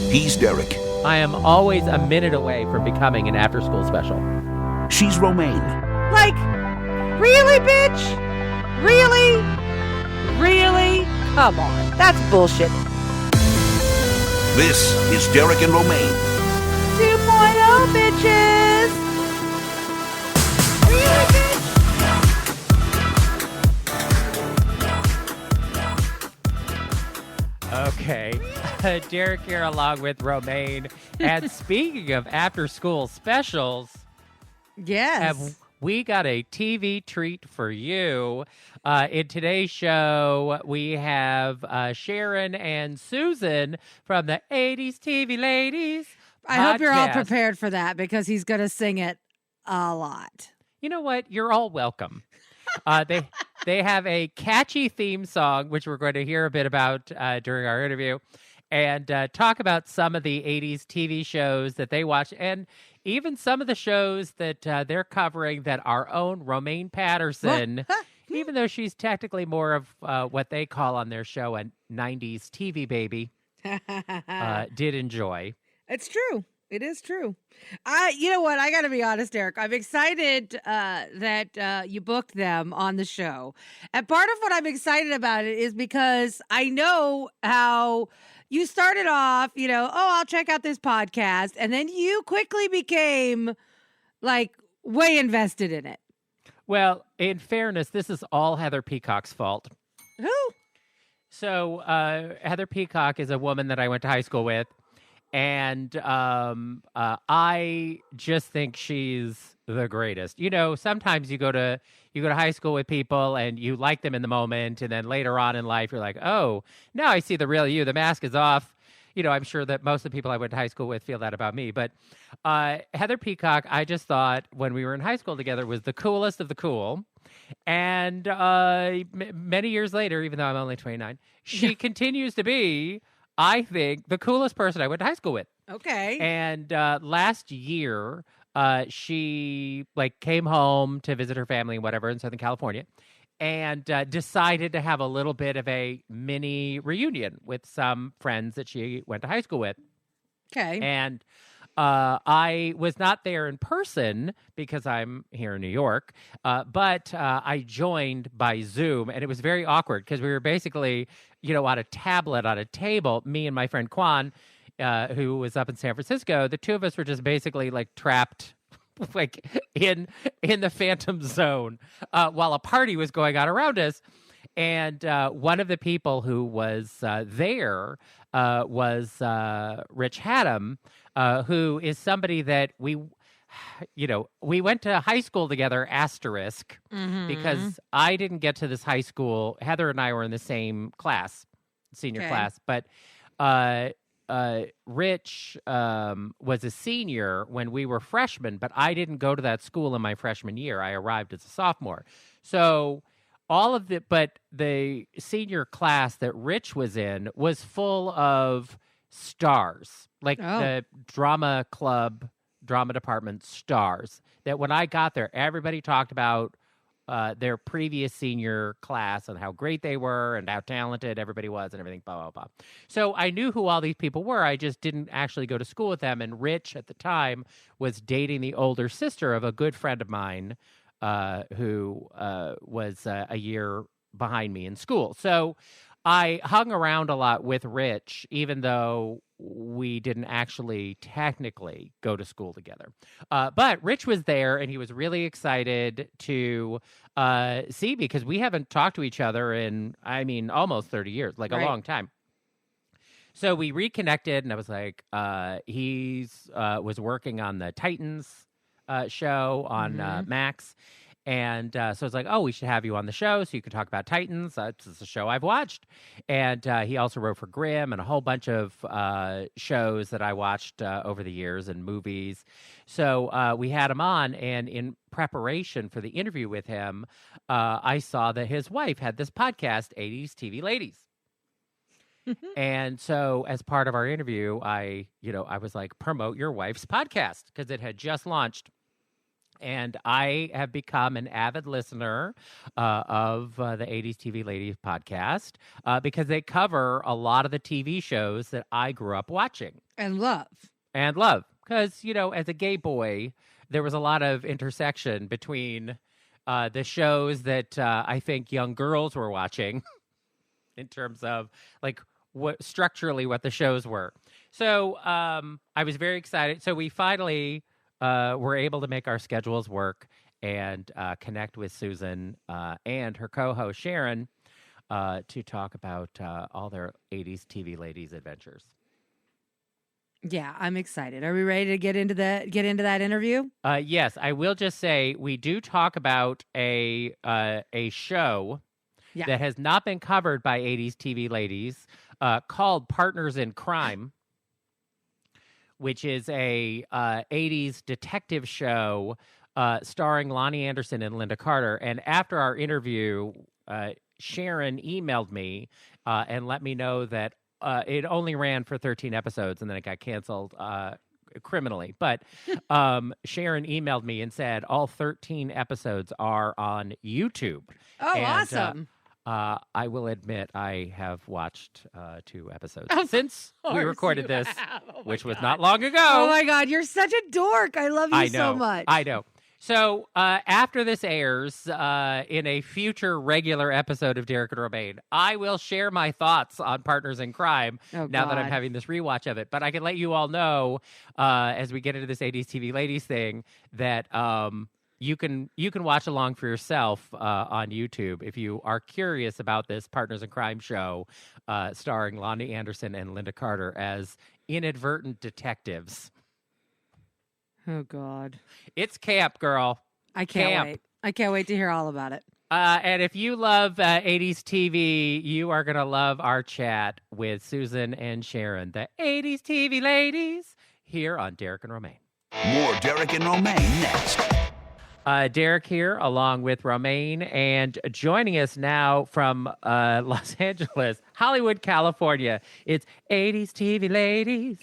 He's Derek. I am always a minute away from becoming an after-school special. She's Romaine. Like, really, bitch? Really? Really? Come on. That's bullshit. This is Derek and Romaine. 2.0, bitches. Really, bitch? Okay. Derek here along with Romaine. And speaking of after-school specials, Yes. we got a TV treat for you. In today's show, we have Sharon and Susan from the 80s TV Ladies I hope you're all podcast. prepared for that because he's going to sing it a lot. You know what? You're all welcome. They have a catchy theme song, which we're going to hear a bit about during our interview, and talk about some of the 80s TV shows that they watch, and even some of the shows that they're covering that our own Romaine Patterson, even though she's technically more of what they call on their show a 90s TV baby, did enjoy. It's true. It is true. You know what? I got to be honest, Eric. I'm excited that you booked them on the show. And part of what I'm excited about it is because I know how you started off, I'll check out this podcast. And then you quickly became like way invested in it. Well, in fairness, this is all Heather Peacock's fault. Who? So Heather Peacock is a woman that I went to high school with. And I just think she's the greatest. Sometimes you go to high school with people and you like them in the moment, and then later on in life you're like, oh, now I see the real you. The mask is off. I'm sure that most of the people I went to high school with feel that about me. But Heather Peacock, I just thought when we were in high school together was the coolest of the cool. And many years later, even though I'm only 29, she continues to be, I think, the coolest person I went to high school with. Okay. And last year, she came home to visit her family and whatever in Southern California, and decided to have a little bit of a mini reunion with some friends that she went to high school with. Okay. And I was not there in person because I'm here in New York, but I joined by Zoom, and it was very awkward because we were basically, on a tablet on a table, me and my friend Quan, who was up in San Francisco. The two of us were just basically trapped in the phantom zone while a party was going on around us. And one of the people who was there was Rich Haddam, who is somebody that we went to high school together, asterisk, because I didn't get to this high school. Heather and I were in the same class, senior class, but Rich was a senior when we were freshmen, but I didn't go to that school in my freshman year. I arrived as a sophomore. So but the senior class that Rich was in was full of stars, the drama department stars, that when I got there, everybody talked about their previous senior class and how great they were and how talented everybody was and everything, blah, blah, blah. So I knew who all these people were. I just didn't actually go to school with them. And Rich at the time was dating the older sister of a good friend of mine who was a year behind me in school. So I hung around a lot with Rich, even though we didn't actually technically go to school together. But Rich was there, and he was really excited to see, because we haven't talked to each other in, almost 30 years, a long time. So we reconnected, and I was like, he's was working on the Titans show on Max. And so it's like, oh, we should have you on the show so you can talk about Titans. That's a show I've watched. And he also wrote for Grimm and a whole bunch of shows that I watched over the years and movies. So we had him on, and in preparation for the interview with him, I saw that his wife had this podcast, 80s TV Ladies. And so as part of our interview, I was like, promote your wife's podcast, because it had just launched. And I have become an avid listener of the 80s TV Ladies podcast because they cover a lot of the TV shows that I grew up watching. And love. And love. Because, as a gay boy, there was a lot of intersection between the shows that I think young girls were watching in terms of like what the shows were. So I was very excited. So we finally were able to make our schedules work and connect with Susan and her co-host Sharon to talk about all their 80s TV ladies adventures. Yeah, I'm excited. Are we ready to get into that interview? Yes, I will just say we do talk about a show that has not been covered by 80s TV ladies called Partners in Crime, which is a 80s detective show starring Lonnie Anderson and Linda Carter. And after our interview, Sharon emailed me and let me know that it only ran for 13 episodes and then it got canceled criminally. But Sharon emailed me and said all 13 episodes are on YouTube. Oh, and, awesome. I will admit I have watched 2 episodes since we recorded this, which was not long ago. Oh, my God. You're such a dork. I love you so much. I know. So after this airs in a future regular episode of Derek and Romaine, I will share my thoughts on Partners in Crime now that I'm having this rewatch of it. But I can let you all know as we get into this 80s TV ladies thing that you can watch along for yourself on YouTube if you are curious about this Partners in Crime show starring Lonnie Anderson and Linda Carter as inadvertent detectives. Oh, God. It's camp, girl. I can't wait. I can't wait to hear all about it. And if you love 80s TV, you are going to love our chat with Susan and Sharon, the 80s TV ladies, here on Derek and Romaine. More Derek and Romaine next. Derek here, along with Romaine, and joining us now from Los Angeles, Hollywood, California, it's 80s TV ladies.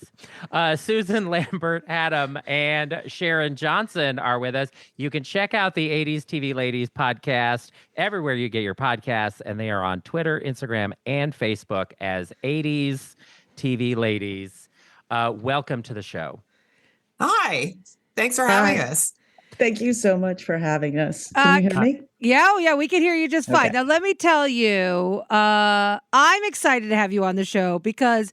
Susan Lambert Adam and Sharon Johnson are with us. You can check out the 80s TV ladies podcast everywhere you get your podcasts, and they are on Twitter, Instagram, and Facebook as 80s TV ladies. Welcome to the show. Hi. Thanks for having us. Thank you so much for having us. Can you hear me? Yeah, we can hear you just fine. Okay. Now, let me tell you, I'm excited to have you on the show because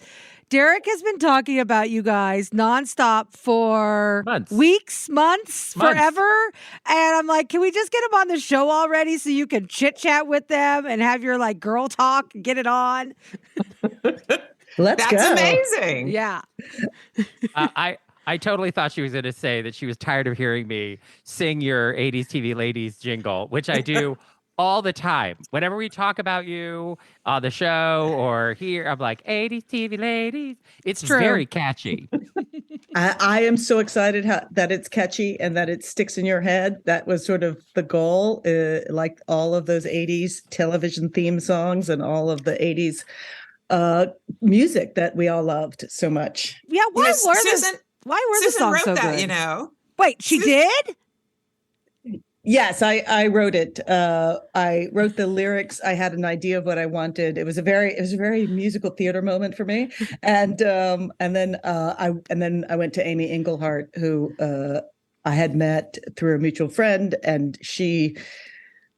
Derek has been talking about you guys nonstop for weeks, months, forever. And I'm like, can we just get him on the show already so you can chit chat with them and have your like girl talk, get it on? Let's go. That's amazing. Yeah. I totally thought she was going to say that she was tired of hearing me sing your 80s TV ladies jingle, which I do all the time. Whenever we talk about you on the show or here, I'm like, 80s TV ladies. It's true. Very catchy. I am so excited that it's catchy and that it sticks in your head. That was sort of the goal, like all of those 80s television theme songs and all of the 80s music that we all loved so much. Yeah, why were Susan the songs wrote so that, good? Wait, she did? Yes, I wrote it. I wrote the lyrics. I had an idea of what I wanted. It was a very musical theater moment for me. And then I went to Amy Engelhart, who I had met through a mutual friend, and she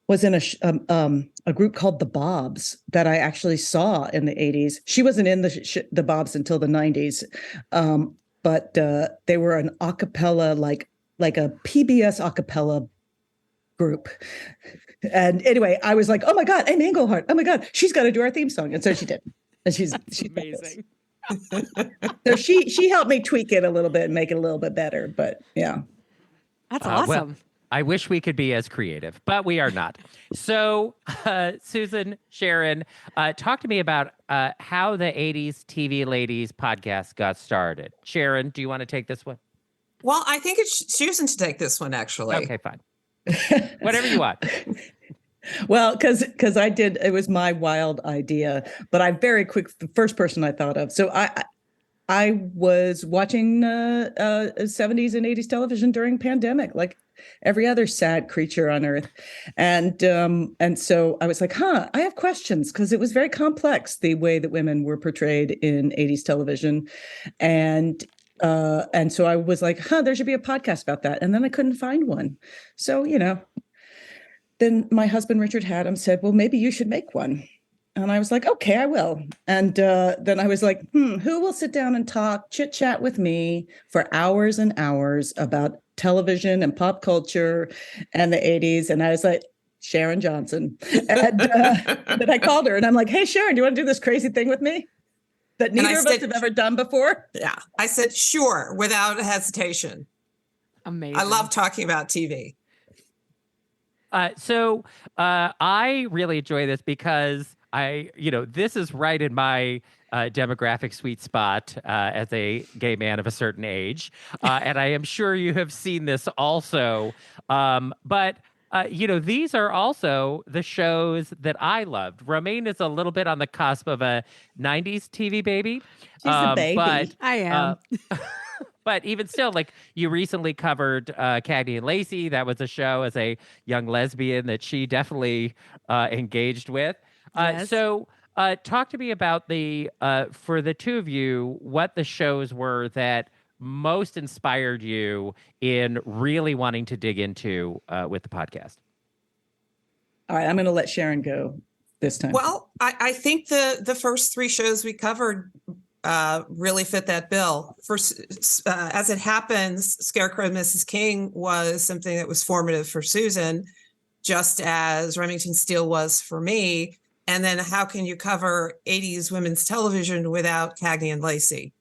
was in a group called the Bobs that I actually saw in the 80s. She wasn't in the Bobs until the 90s. But they were an a cappella, like a PBS a cappella group. And anyway, I was like, oh my God, Amy Engelhart. Oh my God, she's got to do our theme song. And so she did. And she's amazing. So she helped me tweak it a little bit and make it a little bit better. But yeah. That's awesome. Well, I wish we could be as creative, but we are not. So, Susan, Sharon, talk to me about how the 80s TV Ladies podcast got started. Sharon, do you want to take this one? Well, I think it's Susan to take this one, actually. Okay, fine. Whatever you want. Well, because it was my wild idea, but I'm very quick, the first person I thought of. So I was watching 70s and 80s television during pandemic, like every other sad creature on earth. And so I was like, I have questions, because it was very complex, the way that women were portrayed in 80s television. And so I was like, there should be a podcast about that. And then I couldn't find one. So, then my husband, Richard Haddam, said, well, maybe you should make one. And I was like, okay, I will. And then I was like, who will sit down and talk, chit chat with me for hours and hours about television and pop culture and the 80s? And I was like, Sharon Johnson. And then I called her and I'm like, hey, Sharon, do you want to do this crazy thing with me that neither of us have ever done before? Yeah. I said, sure, without hesitation. Amazing. I love talking about TV. So I really enjoy this because this is right in my demographic sweet spot as a gay man of a certain age. And I am sure you have seen this also. But these are also the shows that I loved. Romaine is a little bit on the cusp of a 90s TV baby. She's a baby. But, I am. but even still, like, you recently covered Cagney and Lacey. That was a show as a young lesbian that she definitely engaged with. Yes. So talk to me about for the two of you, what the shows were that most inspired you in really wanting to dig into with the podcast. All right, I'm going to let Sharon go this time. Well, I think the first three shows we covered really fit that bill. First, as it happens, Scarecrow and Mrs. King was something that was formative for Susan, just as Remington Steele was for me. And then how can you cover 80s women's television without Cagney and Lacey?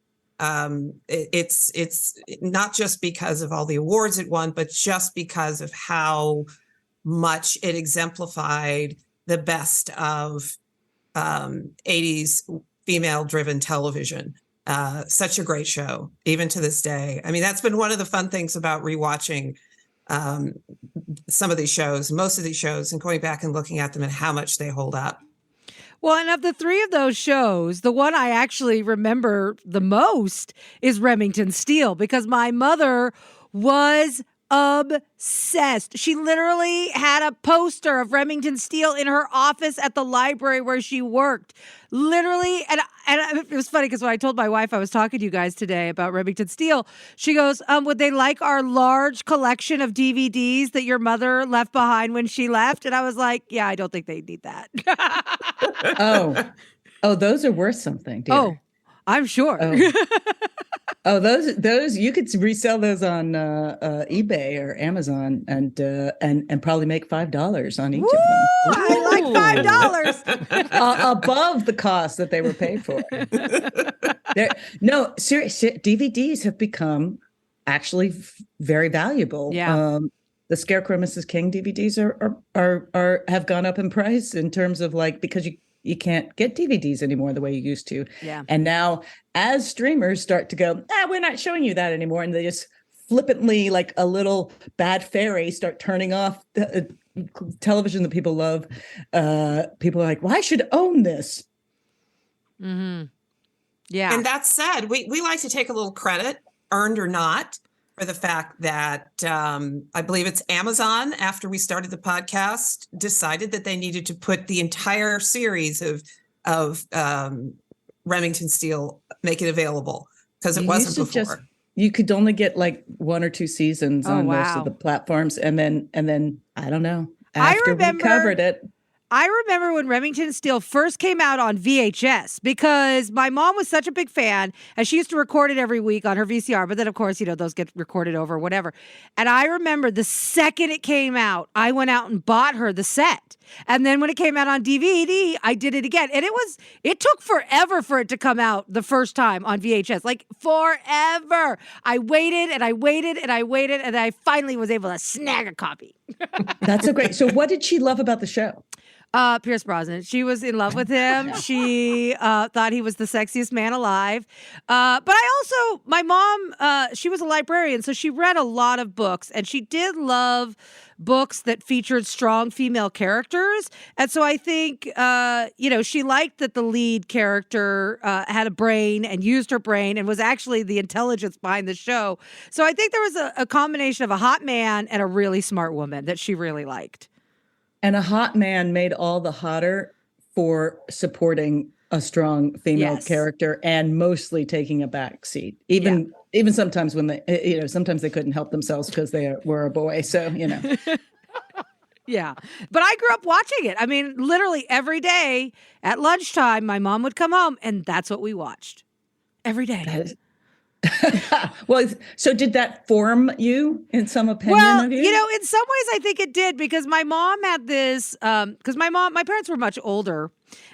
It's not just because of all the awards it won, but just because of how much it exemplified the best of 80s female-driven television. Such a great show, even to this day. I mean, that's been one of the fun things about rewatching some of these shows, most of these shows, and going back and looking at them and how much they hold up. Well, and of the three of those shows, the one I actually remember the most is Remington Steele, because my mother was obsessed. She literally had a poster of Remington Steele in her office at the library where she worked. Literally, and it was funny because when I told my wife I was talking to you guys today about Remington Steele, she goes, would they like our large collection of DVDs that your mother left behind when she left? And I was like, yeah, I don't think they need that. Oh, those are worth something, dear. Oh, I'm sure. Oh, those you could resell those on eBay or Amazon and probably make $5 on each Woo! of them. I like $5 above the cost that they were paid for. No, seriously, DVDs have become actually very valuable. Yeah. The Scarecrow and Mrs. King DVDs are have gone up in price in terms of, like, because you can't get DVDs anymore the way you used to. Yeah. And now, as streamers start to go, we're not showing you that anymore, and they just flippantly, like a little bad fairy, start turning off the television that people love. People are like, well, I should own this. Mm-hmm. Yeah. And that said, we like to take a little credit, earned or not, for the fact that I believe it's Amazon, after we started the podcast, decided that they needed to put the entire series of Remington Steele, make it available, because it wasn't before. You could only get like 1 or 2 seasons on most of the platforms, and then I don't know. After we covered it. I remember when Remington Steele first came out on VHS, because my mom was such a big fan, and she used to record it every week on her VCR. But then, of course, those get recorded over, whatever. And I remember the second it came out, I went out and bought her the set. And then when it came out on DVD, I did it again. And it took forever for it to come out the first time on VHS, like forever. I waited and I waited and I waited, and I finally was able to snag a copy. That's so great. So what did she love about the show? Pierce Brosnan. She was in love with him. She thought he was the sexiest man alive. But my mom, she was a librarian, so she read a lot of books, and she did love books that featured strong female characters. And so I think, she liked that the lead character had a brain and used her brain and was actually the intelligence behind the show. So I think there was a combination of a hot man and a really smart woman that she really liked. And a hot man made all the hotter for supporting a strong female character and mostly taking a back seat. Even sometimes when sometimes they couldn't help themselves because they were a boy. So, Yeah. But I grew up watching it. I mean, literally every day at lunchtime, my mom would come home and that's what we watched every day. Well, so did that form you in some opinion of you? In some ways I think it did, because my mom had this, because my parents were much older.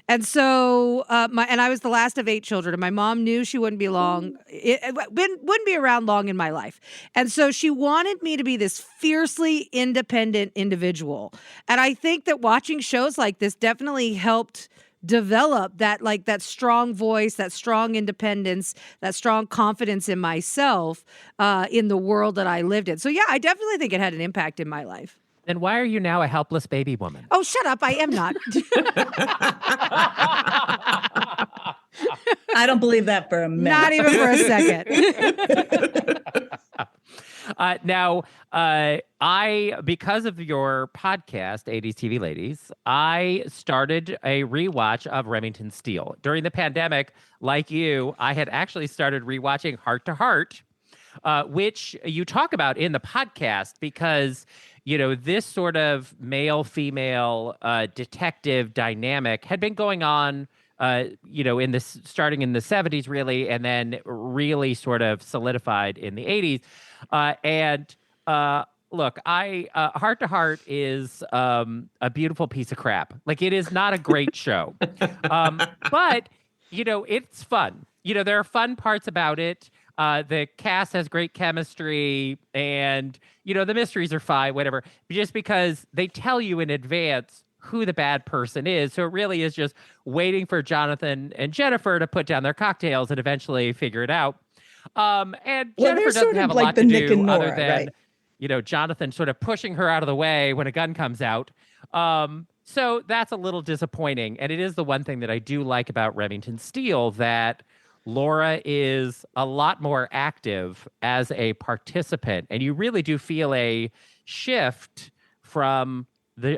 And so, and I was the last of 8 children, and my mom knew she wouldn't be wouldn't be around long in my life. And so she wanted me to be this fiercely independent individual. And I think that watching shows like this definitely helped develop that strong voice, that strong independence, that strong confidence in myself, in the world that I lived in. So yeah, I definitely think it had an impact in my life. Then why are you now a helpless baby woman? Oh, shut up. I am not. I don't believe that for a minute. Not even for a second. Now, because of your podcast, 80s TV Ladies, I started a rewatch of Remington Steele. During the pandemic, like you, I had actually started rewatching Heart to Heart, which you talk about in the podcast because, this sort of male-female detective dynamic had been going on starting in the 70s, really, and then really sort of solidified in the 80s. Look, Heart to Heart is a beautiful piece of crap. Like, it is not a great show. But, it's fun. There are fun parts about it. The cast has great chemistry, and, the mysteries are fine, whatever. Just because they tell you in advance who the bad person is. So it really is just waiting for Jonathan and Jennifer to put down their cocktails and eventually figure it out. And Jennifer doesn't have a lot to do other than, Jonathan sort of pushing her out of the way when a gun comes out. So that's a little disappointing. And it is the one thing that I do like about Remington Steele, that Laura is a lot more active as a participant. And you really do feel a shift from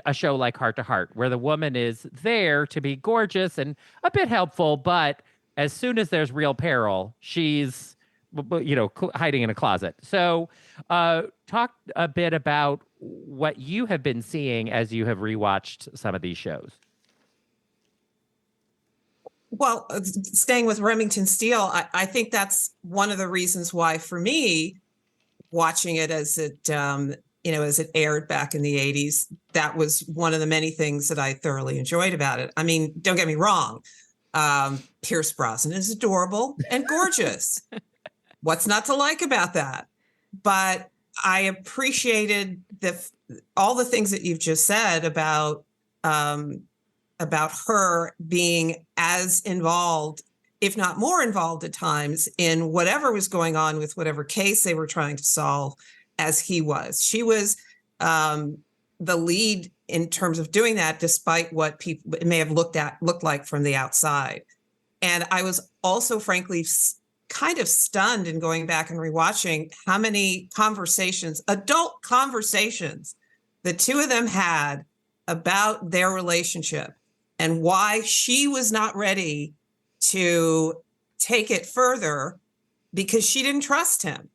a show like Heart to Heart, where the woman is there to be gorgeous and a bit helpful, but as soon as there's real peril, she's, hiding in a closet. So talk a bit about what you have been seeing as you have rewatched some of these shows. Well, staying with Remington Steele, I think that's one of the reasons why, for me, watching it as it aired back in the 80s, that was one of the many things that I thoroughly enjoyed about it. I mean, don't get me wrong. Pierce Brosnan is adorable and gorgeous. What's not to like about that? But I appreciated all the things that you've just said about her being as involved, if not more involved at times, in whatever was going on with whatever case they were trying to solve, as he was. She was the lead in terms of doing that, despite what people may have looked like from the outside. And I was also, frankly, kind of stunned in going back and rewatching how many adult conversations, the two of them had about their relationship and why she was not ready to take it further because she didn't trust him.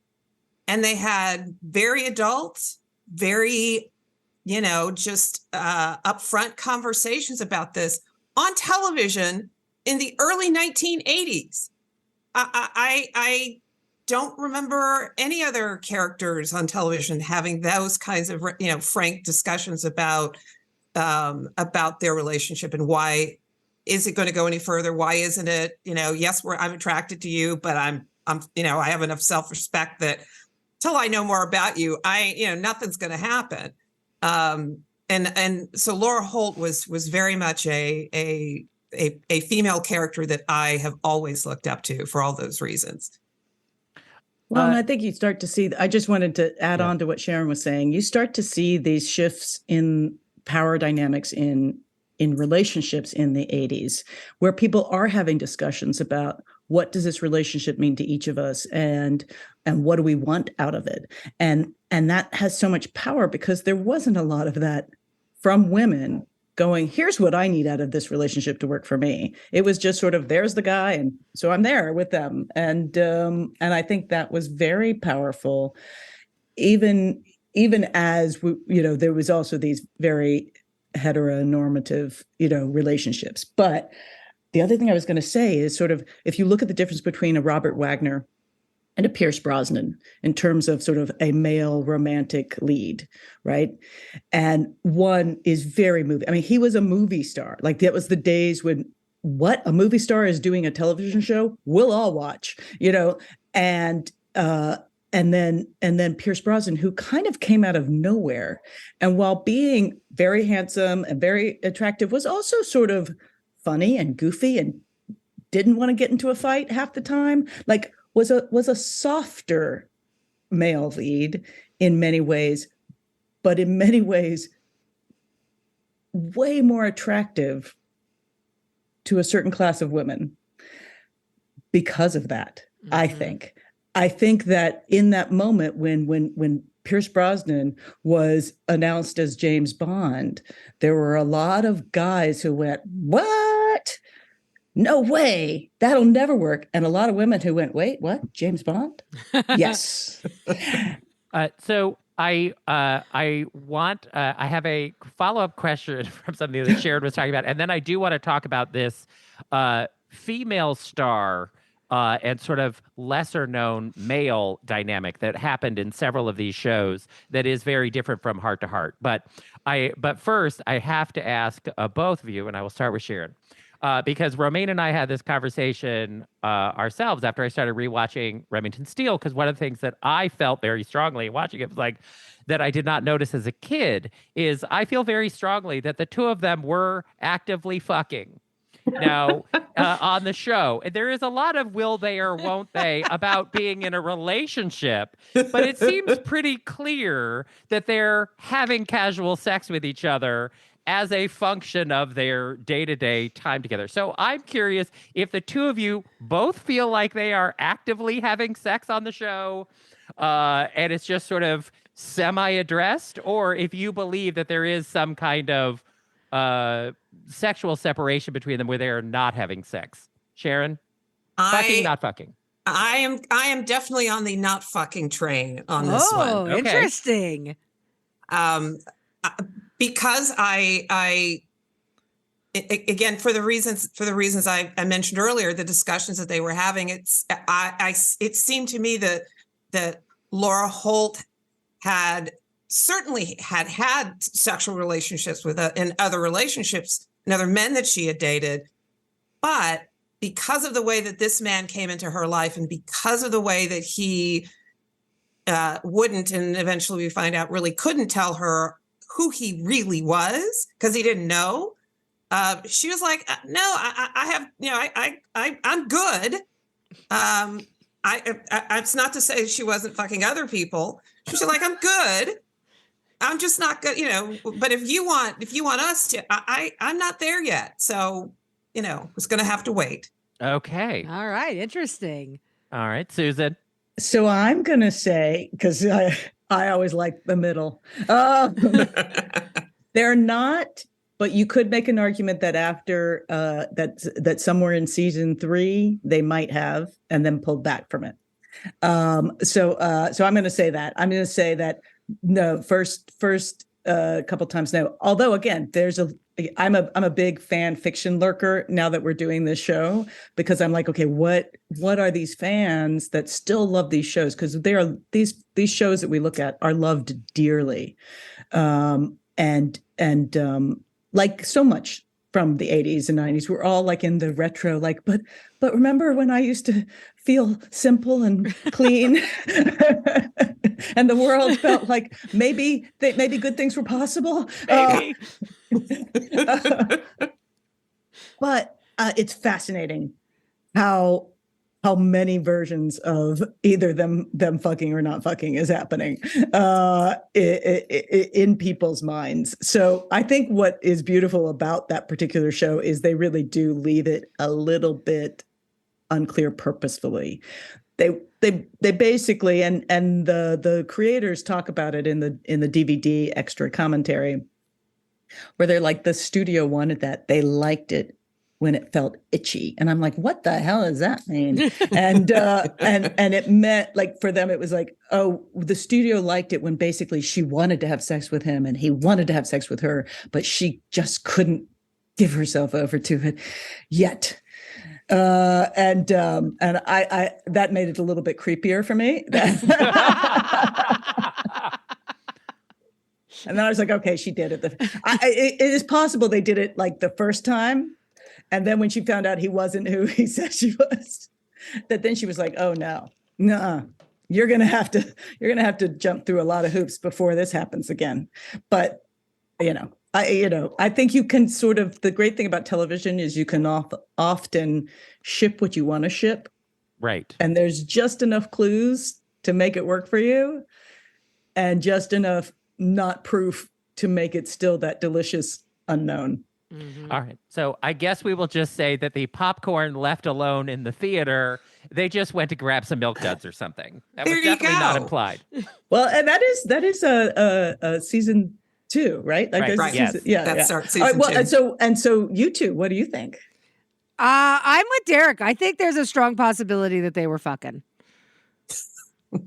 And they had very adult, very, just upfront conversations about this on television in the early 1980s. I don't remember any other characters on television having those kinds of, frank discussions about their relationship and why is it going to go any further? Why isn't it? Yes, I'm attracted to you, but I'm I have enough self-respect that till I know more about you, nothing's going to happen. and so Laura Holt was very much a female character that I have always looked up to for all those reasons. Well, and I think you start to see, I just wanted to add on to what Sharon was saying. You start to see these shifts in power dynamics in relationships in the 80s, where people are having discussions about what does this relationship mean to each of us, and what do we want out of it. And that has so much power because there wasn't a lot of that from women going, here's what I need out of this relationship to work for me. It was just sort of, there's the guy, and so I'm there with them. And I think that was very powerful, even as there was also these very heteronormative, relationships. But the other thing I was going to say is sort of, if you look at the difference between a Robert Wagner and a Pierce Brosnan in terms of sort of a male romantic lead, right? And one is very movie. I mean, he was a movie star. Like, that was the days when, what, a movie star is doing a television show? We'll all watch, and then Pierce Brosnan, who kind of came out of nowhere, and while being very handsome and very attractive, was also sort of funny and goofy and didn't want to get into a fight half the time. Like, was a softer male lead in many ways, but in many ways way more attractive to a certain class of women because of that. Mm-hmm. I think that in that moment when Pierce Brosnan was announced as James Bond, there were a lot of guys who went, "What? No way, that'll never work." And a lot of women who went, "Wait, what? James Bond?" Yes. So I have a follow-up question from something that Sharon was talking about. And then I do want to talk about this female star and sort of lesser known male dynamic that happened in several of these shows that is very different from Heart to Heart. But first I have to ask both of you, and I will start with Sharon. Because Romaine and I had this conversation ourselves after I started rewatching Remington Steele, because one of the things that I felt very strongly watching it was like that I did not notice as a kid is I feel very strongly that the two of them were actively fucking now on the show. And there is a lot of will they or won't they about being in a relationship, but it seems pretty clear that they're having casual sex with each other as a function of their day-to-day time together. So I'm curious if the two of you both feel like they are actively having sex on the show, and it's just sort of semi-addressed, or if you believe that there is some kind of sexual separation between them where they are not having sex. Sharon? Fucking, not fucking. I am definitely on the not fucking train on this one. Oh, okay. Interesting. Because again, for the reasons I mentioned earlier, the discussions that they were having, it seemed to me that Laura Holt had certainly had sexual relationships with in other relationships and other men that she had dated, but because of the way that this man came into her life, and because of the way that he wouldn't, and eventually we find out really couldn't tell her who he really was because he didn't know. She was like, "No, I have, I'm good." It's not to say she wasn't fucking other people. She's like, "I'm good. I'm just not good, But if you want us to, I'm not there yet. So, it's going to have to wait." Okay. All right. Interesting. All right, Susan. So I'm going to say, because I always like the middle. They're not, but you could make an argument that after that somewhere in season 3 they might have, and then pulled back from it. So I'm going to say that. I'm going to say that no. First couple times no. Although again, I'm a big fan fiction lurker now that we're doing this show, because I'm like, okay, what are these fans that still love these shows? Because they are these shows that we look at are loved dearly, and like so much from the 80s and 90s were all like in the retro, like, but remember when I used to feel simple and clean and the world felt like maybe good things were possible. But it's fascinating how many versions of either them fucking or not fucking is happening in people's minds. So I think what is beautiful about that particular show is they really do leave it a little bit unclear purposefully. They basically and the creators talk about it in the DVD extra commentary, where they're like, the studio wanted that. They liked it when it felt itchy. And I'm like, what the hell does that mean? And it meant, like, for them, it was like, oh, the studio liked it when basically she wanted to have sex with him and he wanted to have sex with her, but she just couldn't give herself over to it yet. And I that made it a little bit creepier for me. And then I was like, okay, she did it. It is possible they did it like the first time. And then when she found out he wasn't who he said she was, that then she was like, oh no, you're going to have to jump through a lot of hoops before this happens again. But, I think you can sort of, the great thing about television is you can often ship what you want to ship. Right. And there's just enough clues to make it work for you and just enough not proof to make it still that delicious unknown. Mm-hmm. All right. So I guess we will just say that the popcorn left alone in the theater, they just went to grab some Milk Duds or something. That There was you definitely not go. implied. Well, and that is a season 2, right? Like Right, there's yes. season, yeah. That yeah. starts All right, season well, 2. and so you two, what do you think? I'm with Derek. I think there's a strong possibility that they were fucking.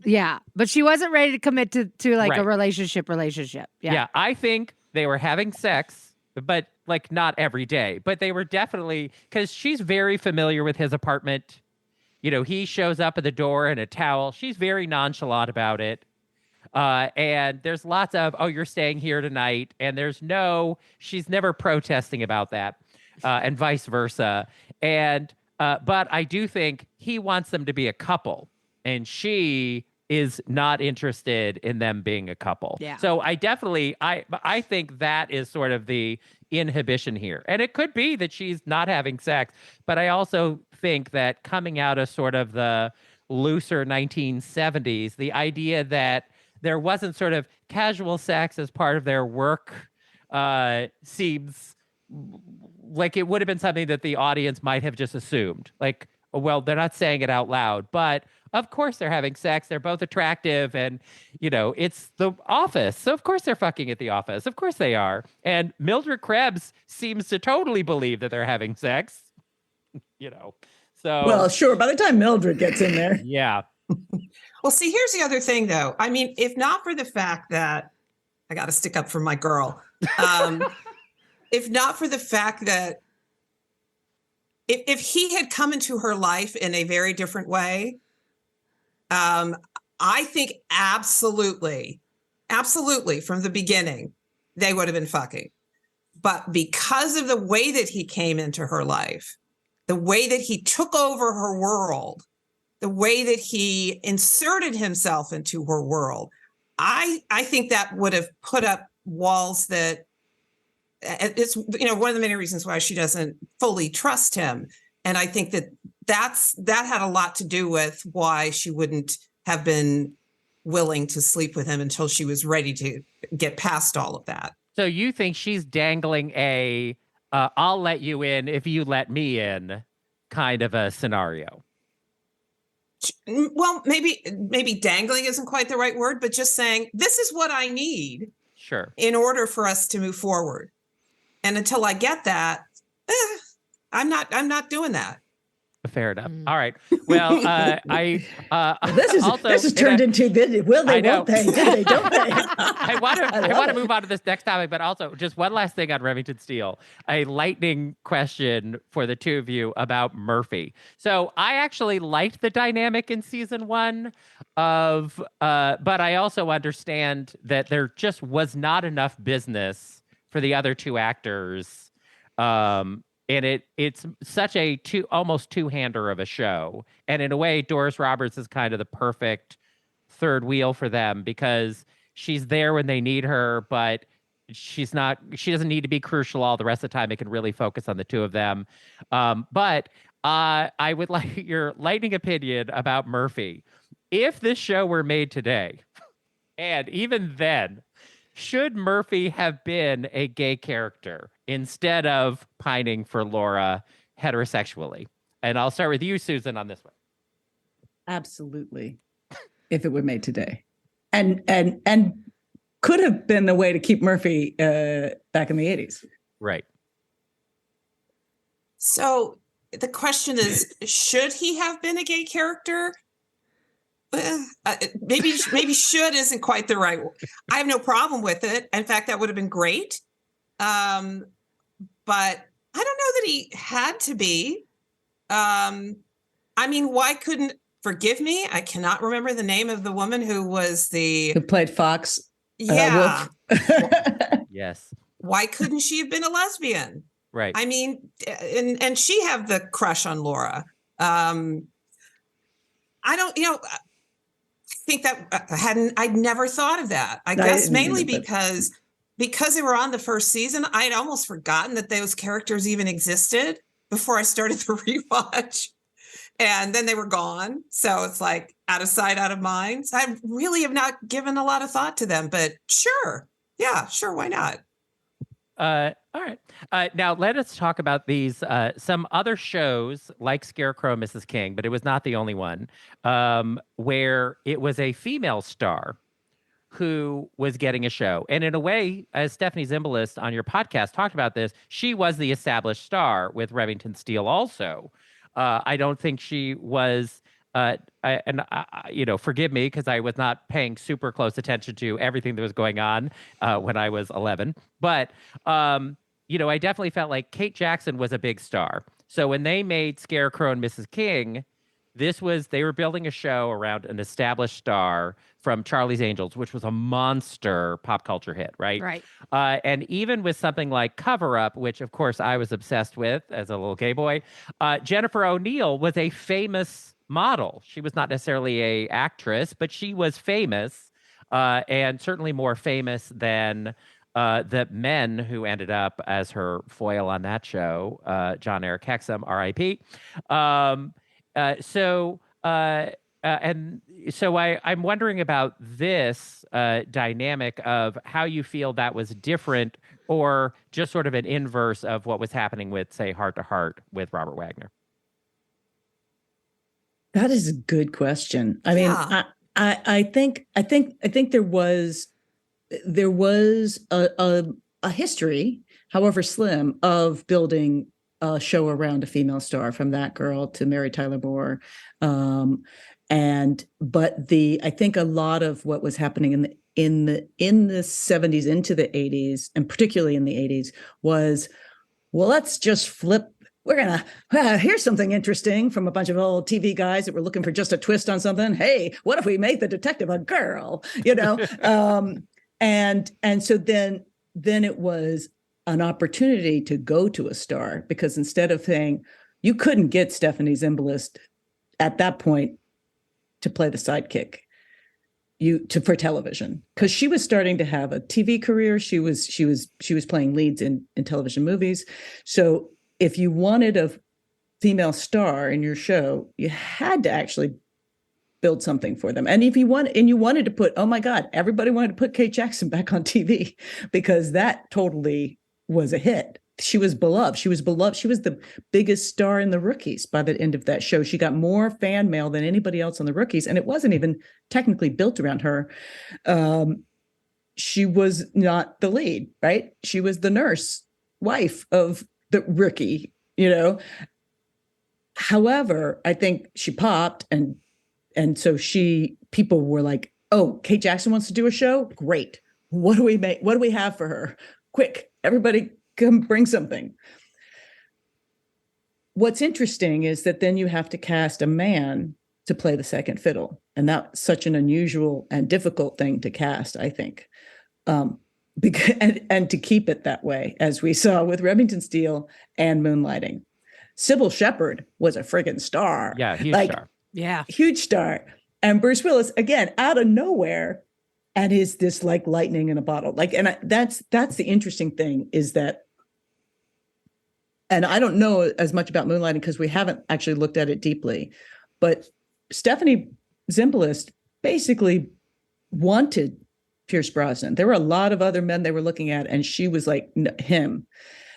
Yeah, but she wasn't ready to commit to like Right. a relationship. Yeah. I think they were having sex, but like not every day. But they were definitely, because she's very familiar with his apartment. He shows up at the door in a towel. She's very nonchalant about it. And there's lots of, oh, you're staying here tonight. And she's never protesting about that, and vice versa. And, but I do think he wants them to be a couple, and she is not interested in them being a couple. Yeah. So I think that is sort of the inhibition here. And it could be that she's not having sex, but I also think that coming out of sort of the looser 1970s, the idea that there wasn't sort of casual sex as part of their work seems like it would have been something that the audience might have just assumed. Like, well, they're not saying it out loud, but of course they're having sex. They're both attractive, and it's the office, so of course they're fucking at the office. Of course they are. And Mildred Krebs seems to totally believe that they're having sex. So Well, sure. By the time Mildred gets in there, yeah. Well, see, here's the other thing, though. I mean, if not for the fact that I got to stick up for my girl, if not for the fact that if he had come into her life in a very different way, I think absolutely from the beginning, they would have been fucking. But because of the way that he came into her life, the way that he took over her world, the way that he inserted himself into her world, I think that would have put up walls that it's, one of the many reasons why she doesn't fully trust him. And I think that had a lot to do with why she wouldn't have been willing to sleep with him until she was ready to get past all of that. So you think she's dangling I'll let you in if you let me in kind of a scenario? Well, maybe dangling isn't quite the right word, but just saying, this is what I need Sure. in order for us to move forward. And until I get that, I'm not doing that. Fair enough. All right. Well, this is turned into will they, won't they, did they, don't they? I want to move on to this next topic, but also just one last thing on Remington Steele, a lightning question for the two of you about Murphy. So I actually liked the dynamic in season 1 but I also understand that there just was not enough business for the other two actors And it's such a almost two-hander of a show. And in a way, Doris Roberts is kind of the perfect third wheel for them because she's there when they need her, but she doesn't need to be crucial all the rest of the time. It can really focus on the two of them. But I would like your lightning opinion about Murphy. If this show were made today, and even then, should Murphy have been a gay character instead of pining for Laura heterosexually? And I'll start with you, Susan, on this one. Absolutely. If it were made today. And could have been the way to keep Murphy back in the 80s. Right. So the question is, should he have been a gay character? Maybe should isn't quite the right word. I have no problem with it. In fact, that would have been great. But I don't know that he had to be. I mean, why couldn't, forgive me, I cannot remember the name of the woman who played Fox. Yeah. Yes. Why couldn't she have been a lesbian? Right. I mean, and she have the crush on Laura. I think that I'd never thought of that. I guess mainly because they were on the first season, I'd almost forgotten that those characters even existed before I started the rewatch. And then they were gone. So it's like out of sight, out of mind. So I really have not given a lot of thought to them, but sure. Yeah, sure. Why not? All right. Now let us talk about these, some other shows like Scarecrow and Mrs. King, but it was not the only one, where it was a female star who was getting a show. And in a way, as Stephanie Zimbalist on your podcast talked about this, she was the established star with Remington Steele also. I don't think she was, forgive me because I was not paying super close attention to everything that was going on when I was 11. But, I definitely felt like Kate Jackson was a big star. So when they made Scarecrow and Mrs. King, they were building a show around an established star from Charlie's Angels, which was a monster pop culture hit, right? Right. And even with something like Cover Up, which of course I was obsessed with as a little gay boy, Jennifer O'Neill was a famous model. She was not necessarily an actress, but she was famous, and certainly more famous than the men who ended up as her foil on that show, John Eric Hexum, R.I.P. I'm wondering about this dynamic of how you feel that was different or just sort of an inverse of what was happening with, say, Heart to Heart with Robert Wagner. That is a good question. I mean, I think there was a history, however slim, of building a show around a female star, from That Girl to Mary Tyler Moore. I think a lot of what was happening in the 70s into the 80s, and particularly in the 80s, was, well, let's just flip. We're going to, here's something interesting from a bunch of old TV guys that were looking for just a twist on something. Hey, what if we make the detective a girl? And so then it was an opportunity to go to a star, because instead of saying, you couldn't get Stephanie Zimbalist at that point to play the sidekick for television, because she was starting to have a TV career. She was playing leads in television movies. So if you wanted a female star in your show, you had to actually build something for them. And if you wanted to put, oh my God, everybody wanted to put Kate Jackson back on TV, because that totally was a hit. She was beloved. She was the biggest star in the Rookies by the end of that show. She got more fan mail than anybody else on the Rookies. And it wasn't even technically built around her. She was not the lead, right? She was the nurse wife of the Rookie, However, I think she popped, and so people were like, oh, Kate Jackson wants to do a show? Great. What do we make? What do we have for her? Quick, everybody come bring something. What's interesting is that then you have to cast a man to play the second fiddle. And that's such an unusual and difficult thing to cast, I think. and to keep it that way, as we saw with Remington Steele and Moonlighting. Sybil Shepherd was a friggin' star. Yeah, huge star. Yeah. Huge star. And Bruce Willis, again, out of nowhere, and is this like lightning in a bottle. Like, and that's the interesting thing is that, and I don't know as much about Moonlighting because we haven't actually looked at it deeply, but Stephanie Zimbalist basically wanted Pierce Brosnan. There were a lot of other men they were looking at, and she was like, him.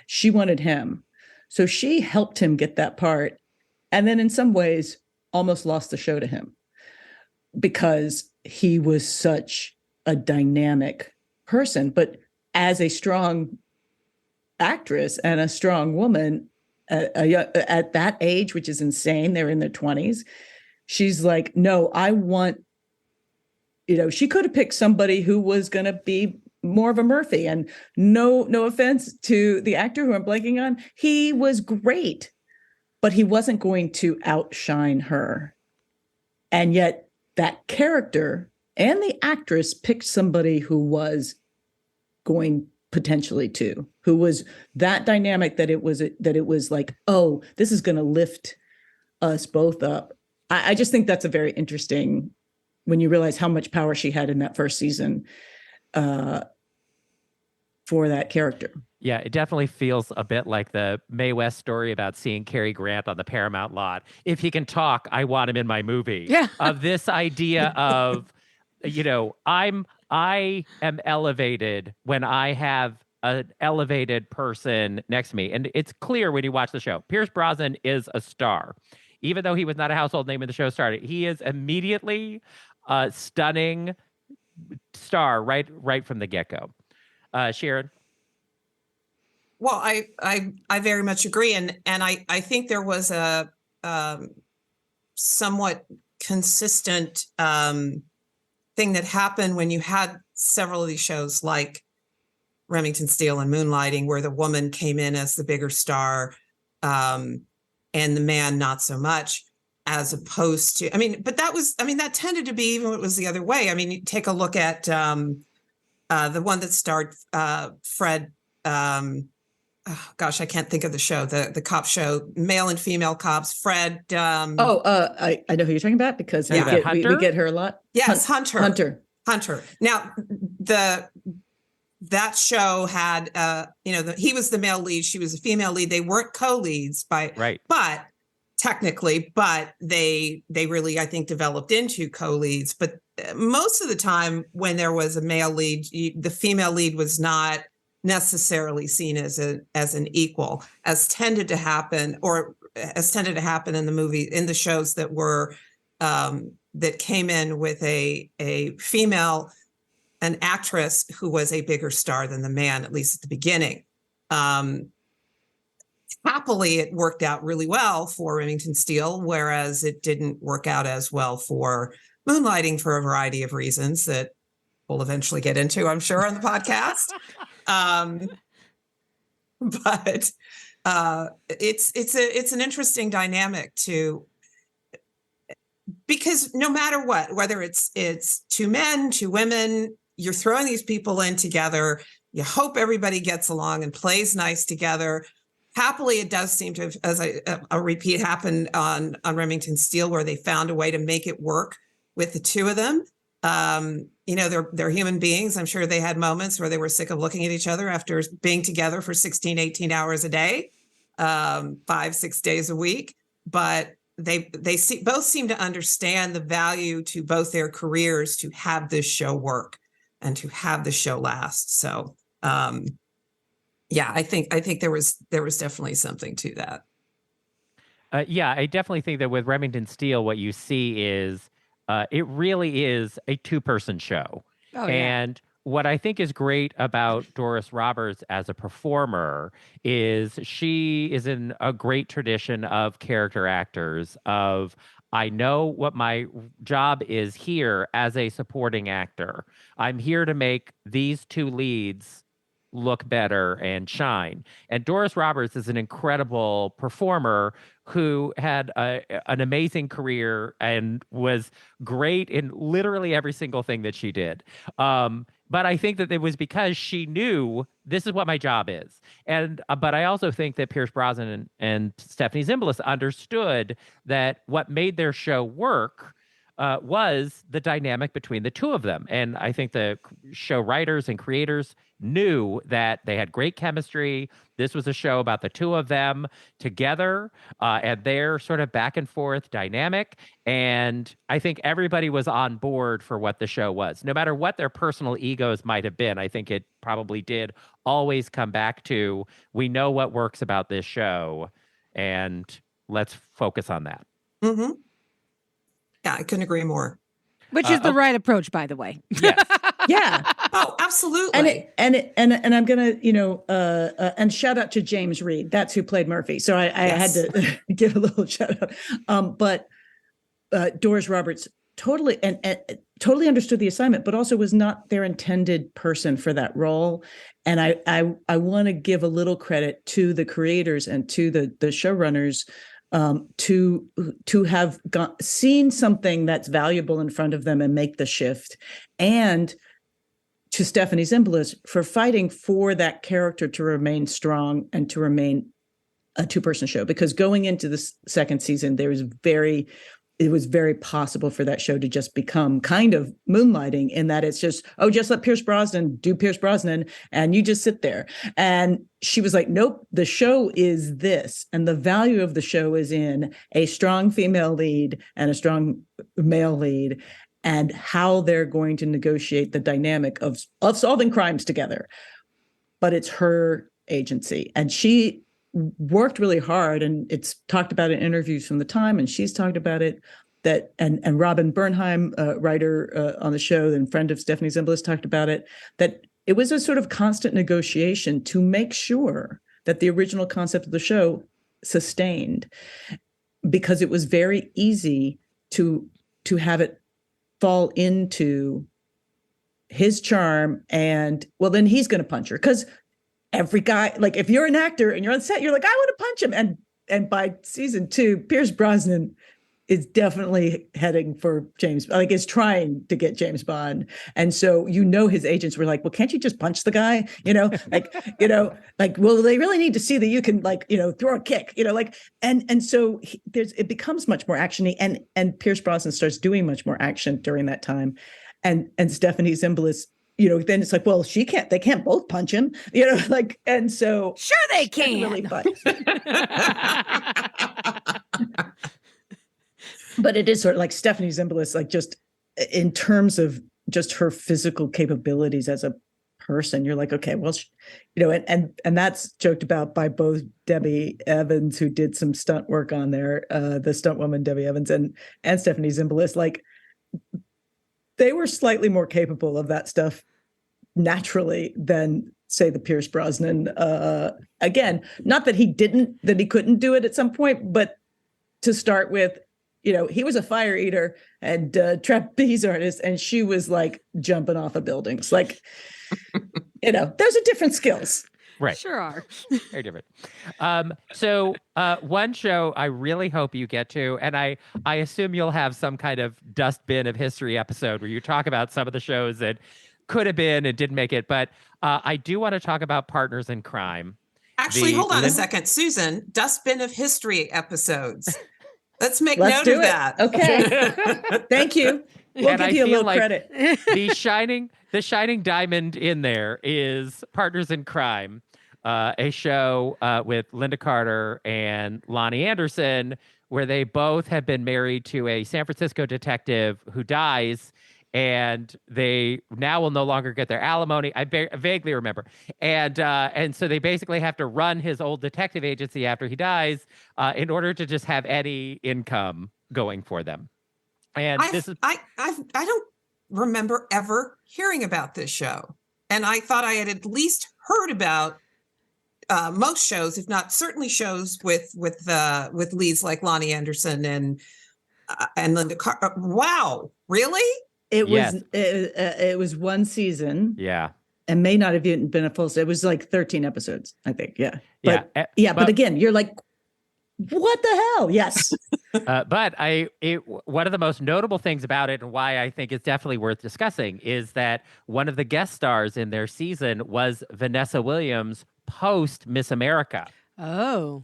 She wanted him. So she helped him get that part. And then in some ways almost lost the show to him because he was such a dynamic person. But as a strong actress and a strong woman at that age, which is insane, they're in their 20s, she's like, no, I want, she could have picked somebody who was going to be more of a Murphy. And no offense to the actor who I'm blanking on, he was great, but he wasn't going to outshine her. And yet that character and the actress picked somebody who was going potentially to, who was that dynamic that it was like, oh, this is going to lift us both up. I just think that's a very interesting, when you realize how much power she had in that first season for that character. Yeah, it definitely feels a bit like the Mae West story about seeing Cary Grant on the Paramount lot. If he can talk, I want him in my movie. Yeah. Of this idea of, I am elevated when I have an elevated person next to me. And it's clear when you watch the show. Pierce Brosnan is a star. Even though he was not a household name when the show started, he is immediately a stunning star right from the get-go. Sharon? Well, I very much agree, and I think there was a somewhat consistent thing that happened when you had several of these shows like Remington Steele and Moonlighting, where the woman came in as the bigger star, and the man not so much, as opposed to, but that tended to be even when it was the other way. I mean, you take a look at the one that starred Fred. Oh, gosh, I can't think of the show, the cop show, male and female cops. Fred. I know who you're talking about because we get her a lot. Yes, Hunter. Now, that show had, he was the male lead, she was a female lead. They weren't co-leads but technically, but they really, I think, developed into co-leads. But most of the time when there was a male lead, the female lead was not necessarily seen as an equal, as tended to happen in the shows that were that came in with a female, an actress who was a bigger star than the man, at least at the beginning. Happily, it worked out really well for Remington Steele, whereas it didn't work out as well for Moonlighting for a variety of reasons that we'll eventually get into, I'm sure, on the podcast. But it's an interesting dynamic because no matter what, whether it's two men, two women, you're throwing these people in together. You hope everybody gets along and plays nice together. Happily, it does seem to have, as a repeat happened on Remington Steele, where they found a way to make it work with the two of them. They're human beings. I'm sure they had moments where they were sick of looking at each other after being together for 16, 18 hours a day, 5-6 days a week. But they both seem to understand the value to both their careers to have this show work and to have the show last. So, I think there was definitely something to that. I definitely think that with Remington Steele, what you see is it really is a two-person show. Oh, and what I think is great about Doris Roberts as a performer is she is in a great tradition of character actors of, I know what my job is here as a supporting actor. I'm here to make these two leads look better and shine. And Doris Roberts is an incredible performer who had an amazing career and was great in literally every single thing that she did. But I think that it was because she knew this is what my job is. And but I also think that Pierce Brosnan and Stephanie Zimbalist understood that what made their show work was the dynamic between the two of them. And I think the show writers and creators knew that they had great chemistry. This was a show about the two of them together and their sort of back and forth dynamic. And I think everybody was on board for what the show was. No matter what their personal egos might have been, I think it probably did always come back to, we know what works about this show, and let's focus on that. Mm-hmm. Yeah, I couldn't agree more. Which is the right approach, by the way. Yes. Yeah. Oh, absolutely. And I'm gonna, and shout out to James Reed. That's who played Murphy. So I had to give a little shout out. But Doris Roberts totally totally understood the assignment, but also was not their intended person for that role. And I want to give a little credit to the creators and to the showrunners to have seen something that's valuable in front of them and make the shift, and to Stephanie Zimbalist for fighting for that character to remain strong and to remain a two-person show. Because going into the second season, it was very possible for that show to just become kind of moonlighting, in that it's just, just let Pierce Brosnan do Pierce Brosnan and you just sit there. And she was like, nope, the show is this. And the value of the show is in a strong female lead and a strong male lead, and how they're going to negotiate the dynamic of solving crimes together. But it's her agency. And she worked really hard, and it's talked about in interviews from the time, and she's talked about it, that and Robin Bernheim, writer on the show and friend of Stephanie Zimbalist, talked about it, that it was a sort of constant negotiation to make sure that the original concept of the show sustained, because it was very easy to have it fall into his charm, and then he's going to punch her, because every guy, like if you're an actor and you're on set, you're like, I want to punch him. And by season 2, Pierce Brosnan is definitely heading for is trying to get James Bond. And so, his agents were like, well, can't you just punch the guy? Well, they really need to see that you can throw a kick, and so it becomes much more actiony, and Pierce Brosnan starts doing much more action during that time. And Stephanie Zimbalist, then it's like, well, they can't both punch him, and so. Sure they can. Really fun. But it is sort of like Stephanie Zimbalist, just in terms of just her physical capabilities as a person, you're like, okay, well, and that's joked about by both Debbie Evans, who did some stunt work on there, the stunt woman, Debbie Evans, and Stephanie Zimbalist, they were slightly more capable of that stuff naturally than, say, the Pierce Brosnan. Again, not that he couldn't do it at some point, but to start with, he was a fire eater and trapeze artist, and she was jumping off of buildings. Those are different skills. Right. Sure are. Very different. So one show I really hope you get to, and I assume you'll have some kind of dustbin of history episode where you talk about some of the shows that could have been and didn't make it. But I do want to talk about Partners in Crime. Actually, hold on a second. Susan, dustbin of history episodes. Let's note of that. Okay. Thank you. We'll give you a little credit. The shining diamond in there is Partners in Crime, a show with Linda Carter and Lonnie Anderson, where they both have been married to a San Francisco detective who dies, and they now will no longer get their alimony. I vaguely remember. And so they basically have to run his old detective agency after he dies in order to just have any income going for them. And I don't remember ever hearing about this show. And I thought I had at least heard about most shows, if not certainly shows with leads like Lonnie Anderson and Linda Carter. Wow, really? It was one season. Yeah. and may not have even been a full. It was like 13 episodes, I think. Yeah. But Yeah. but again, you're like, what the hell? Yes. But one of the most notable things about it, and why I think it's definitely worth discussing, is that one of the guest stars in their season was Vanessa Williams post Miss America. Oh.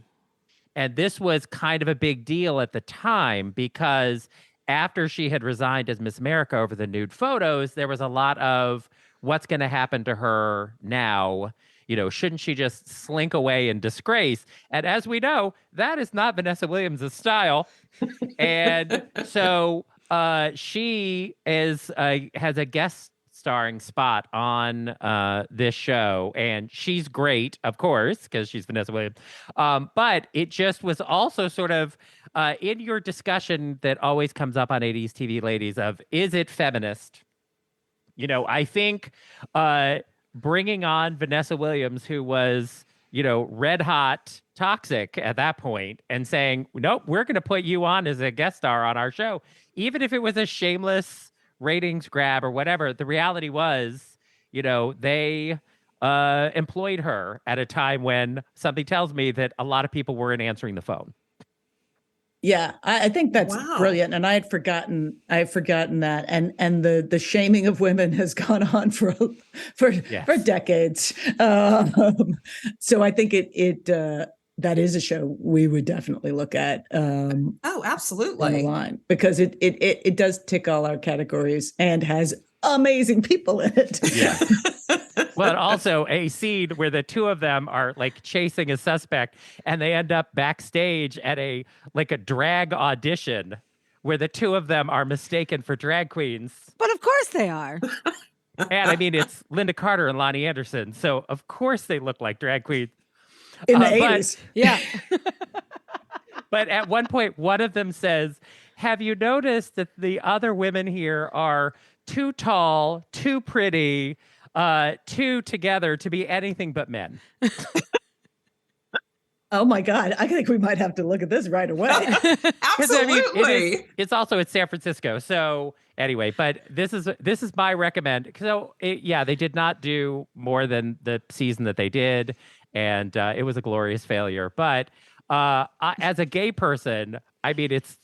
And this was kind of a big deal at the time because after she had resigned as Miss America over the nude photos, there was a lot of what's going to happen to her now. You know, shouldn't she just slink away in disgrace? And as we know, that is not Vanessa Williams' style. And so she has a guest starring spot on this show, and she's great, of course, because she's Vanessa Williams. But it just was also sort of in your discussion that always comes up on 80s TV Ladies of, is it feminist? You know, I think bringing on Vanessa Williams, who was, you know, red hot toxic at that point, and saying, nope, we're going to put you on as a guest star on our show, even if it was a shameless ratings grab or whatever. The reality was, you know, they employed her at a time when something tells me that a lot of people weren't answering the phone. Yeah, I think that's brilliant, and I had forgotten that, and the shaming of women has gone on for decades. So I think it that is a show we would definitely look at. Absolutely, on the line, because it does tick all our categories and has amazing people in it. Yeah. But also a scene where the two of them are like chasing a suspect, and they end up backstage at a drag audition where the two of them are mistaken for drag queens. But of course they are. And I mean, it's Linda Carter and Lonnie Anderson, so of course they look like drag queens. In the 80s. Yeah. But at one point, one of them says, have you noticed that the other women here are too tall, too pretty, two together to be anything but men? Oh my God. I think we might have to look at this right away. Absolutely. I mean, it's also San Francisco. So anyway, but this is my recommend. So they did not do more than the season that they did. And it was a glorious failure. But as a gay person, I mean, it's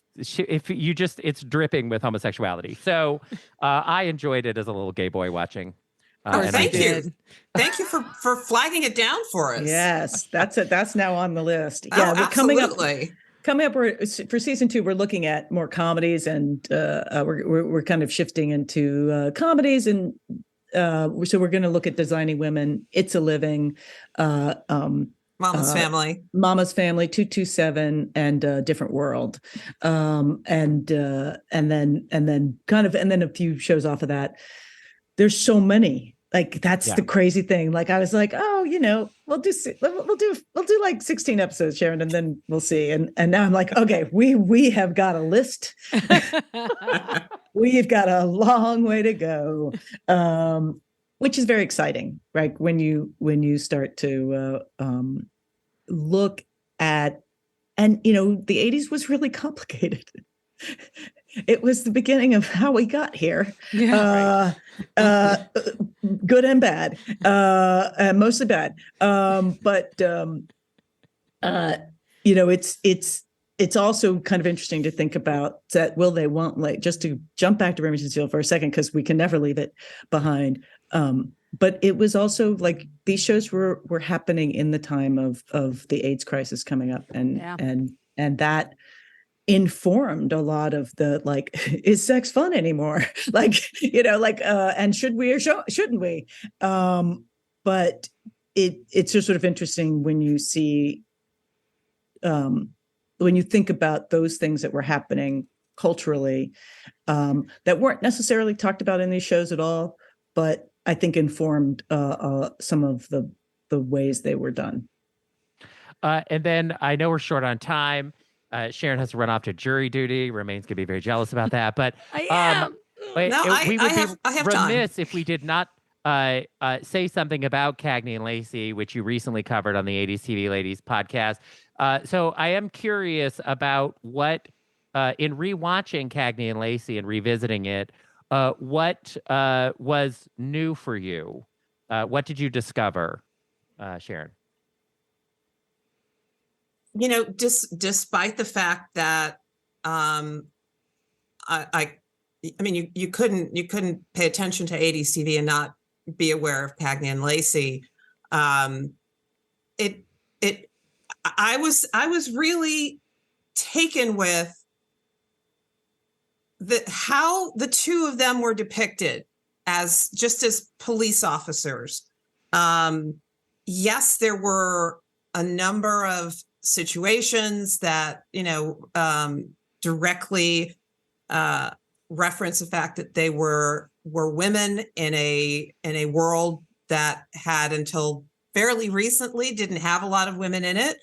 dripping with homosexuality. So I enjoyed it as a little gay boy watching. Thank you. Thank you for flagging it down for us. Yes, that's it. That's now on the list. Yeah, we're absolutely. Coming up, for season 2, we're looking at more comedies, and we're kind of shifting into comedies, and so we're going to look at Designing Women, It's a Living, Mama's Family, 227, and Different World, and then a few shows off of that. There's so many. Like, that's the crazy thing. Like, I was like, oh, you know, we'll do like 16 episodes, Sharon, and then we'll see. And now I'm like, okay, we have got a list. We've got a long way to go, which is very exciting, right? When you start to look at, and you know, the 80s was really complicated. It was the beginning of how we got here. Yeah, good and bad, mostly bad. But you know, it's also kind of interesting to think about that. Will they, won't they? Just to jump back to Remington Steele for a second, because we can never leave it behind. But it was also like these shows were happening in the time of the AIDS crisis coming up, and that informed a lot of the, like, is sex fun anymore? Like, you know, like, and should we or shouldn't we? But it's just sort of interesting when you see, when you think about those things that were happening culturally, that weren't necessarily talked about in these shows at all, but I think informed some of the ways they were done. And then I know we're short on time. Sharon has to run off to jury duty. Romaine's going to be very jealous about that. But I am. We would I have time. remiss if we did not say something about Cagney and Lacey, which you recently covered on the 80s TV Ladies podcast. So I am curious about what, in rewatching Cagney and Lacey and revisiting it, what was new for you What did you discover, Sharon? Despite the fact that I mean, you couldn't pay attention to 80s TV and not be aware of Cagney and Lacey. I was really taken with how the two of them were depicted as police officers. Yes, there were a number of situations that directly reference the fact that they were women in a world that had until fairly recently didn't have a lot of women in it.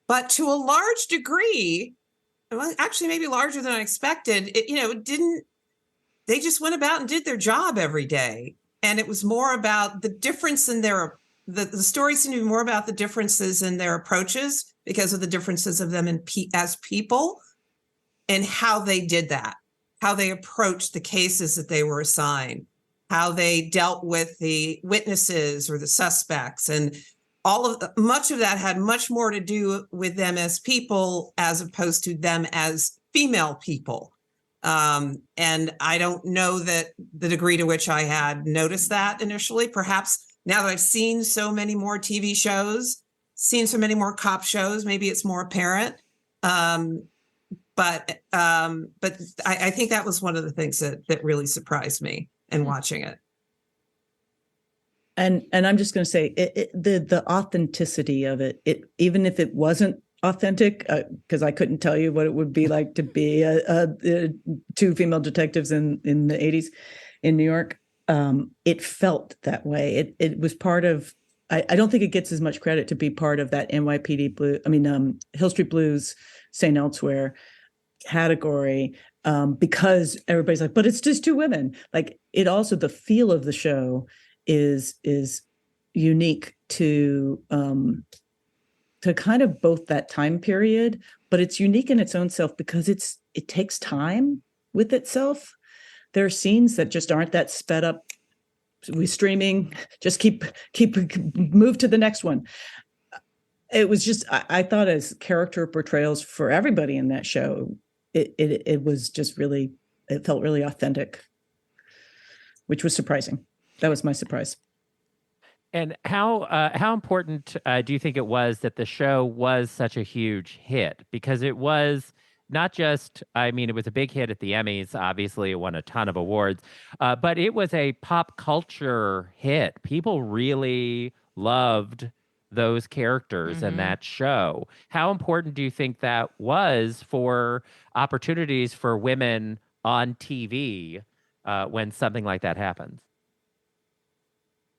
But to a large degree, well, actually maybe larger than I expected, they just went about and did their job every day. And it was more about the difference in the story seemed to be more about the differences in their approaches because of the differences of them as people and how they did that, how they approached the cases that they were assigned, how they dealt with the witnesses or the suspects. And much of that had much more to do with them as people as opposed to them as female people. And I don't know that the degree to which I had noticed that initially. Perhaps now that I've seen so many more TV shows, seen so many more cop shows, maybe it's more apparent. But I think that was one of the things that really surprised me in watching it. And I'm just going to say the authenticity of it, even if it wasn't authentic, because I couldn't tell you what it would be like to be two female detectives in the 80s in New York. It felt that way. It was part of. I don't think it gets as much credit to be part of that NYPD Blue. I mean, Hill Street Blues, St. Elsewhere category, because everybody's like, but it's just two women. Like it also, the feel of the show is unique to kind of both that time period, but it's unique in its own self because it takes time with itself. There are scenes that just aren't that sped up. We streaming, just keep move to the next one. It was just, I thought as character portrayals for everybody in that show, it was just really, it felt really authentic, which was surprising. That was my surprise. And how important do you think it was that the show was such a huge hit? Because it was not just, I mean, it was a big hit at the Emmys. Obviously, it won a ton of awards, but it was a pop culture hit. People really loved those characters and that show. How important do you think that was for opportunities for women on TV when something like that happens?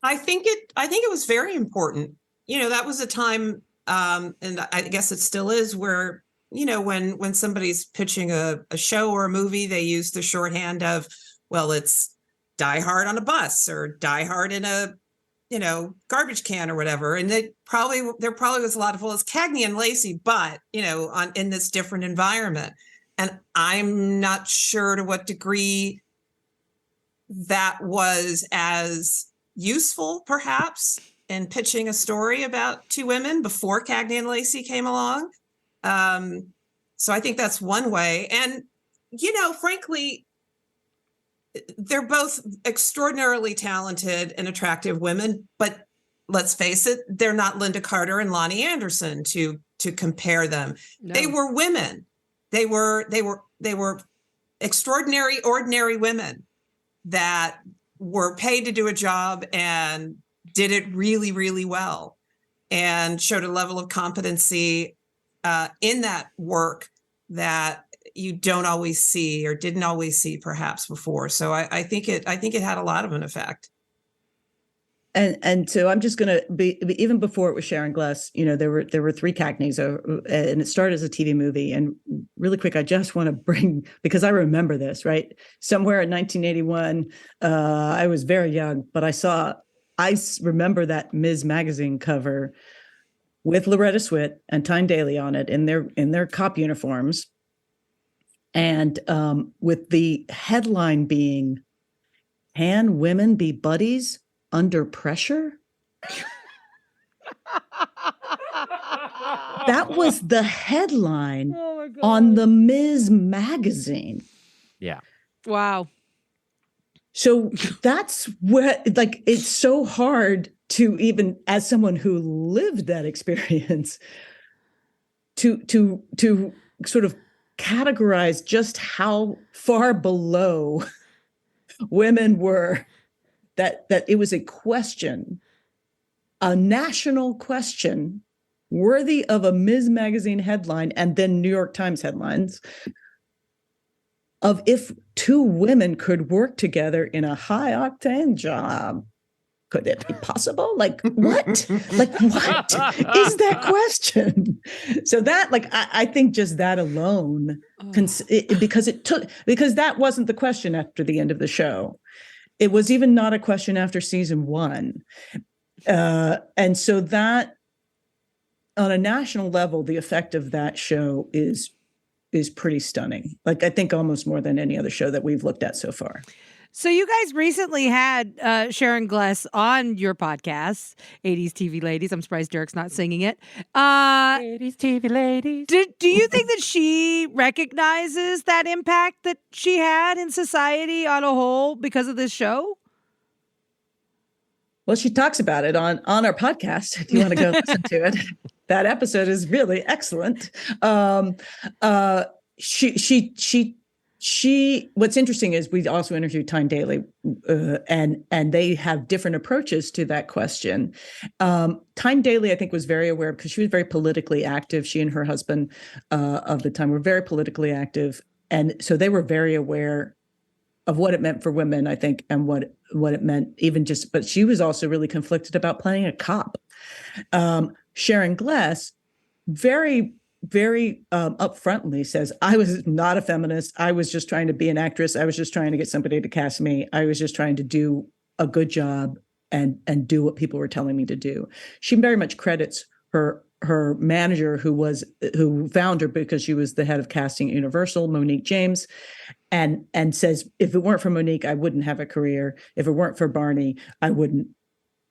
I think it was very important. That was a time, and I guess it still is, where when somebody's pitching a show or a movie, they use the shorthand of, well, it's Die Hard on a bus or Die Hard in a garbage can or whatever. And there probably was a lot of, well, it's Cagney and Lacey, but in this different environment. And I'm not sure to what degree that was as useful, perhaps, in pitching a story about two women before Cagney and Lacey came along. So I think that's one way. And, frankly, they're both extraordinarily talented and attractive women, but let's face it, they're not Linda Carter and Lonnie Anderson to compare them. No. They were women. They were extraordinary, ordinary women that were paid to do a job and did it really, really well and showed a level of competency in that work that you don't always see or didn't always see perhaps before. So I think it had a lot of an effect. And so I'm just going to be, even before it was Sharon Gless, there were three Cagneys, and it started as a TV movie. And really quick, I just want to bring, because I remember this, right? Somewhere in 1981, I was very young, but I remember that Ms. Magazine cover with Loretta Swit and Tyne Daly on it in their cop uniforms. And with the headline being, "Can Women Be Buddies under pressure. That was the headline on the Ms. magazine. Yeah. Wow. So that's where, like, it's so hard to, even as someone who lived that experience, to sort of categorize just how far below women were, that it was a question, a national question worthy of a Ms. Magazine headline and then New York Times headlines, of if two women could work together in a high octane job. Could it be possible? Like what? Like what is that question? So that, like, I think just that alone, because that wasn't the question after the end of the show. It was even not a question after season 1. And so that, on a national level, the effect of that show is pretty stunning. Like, I think almost more than any other show that we've looked at so far. So you guys recently had Sharon Gless on your podcast, 80s TV Ladies. I'm surprised Derek's not singing it. 80s TV Ladies. Do you think that she recognizes that impact that she had in society on a whole because of this show? Well, she talks about it on our podcast. If you want to go listen to it, that episode is really excellent. She. What's interesting is we also interviewed Tyne Daly, and they have different approaches to that question. Tyne Daly, I think, was very aware because she was very politically active. She and her husband of the time were very politically active, and so they were very aware of what it meant for women, I think, and what it meant even just. But she was also really conflicted about playing a cop. Sharon Gless, very upfrontly says, I was not a feminist. I was just trying to be an actress. I was just trying to get somebody to cast me. I was just trying to do a good job and do what people were telling me to do. She very much credits her manager, who found her because she was the head of casting at Universal, Monique James, and says, if it weren't for Monique, I wouldn't have a career. If it weren't for Barney, I wouldn't.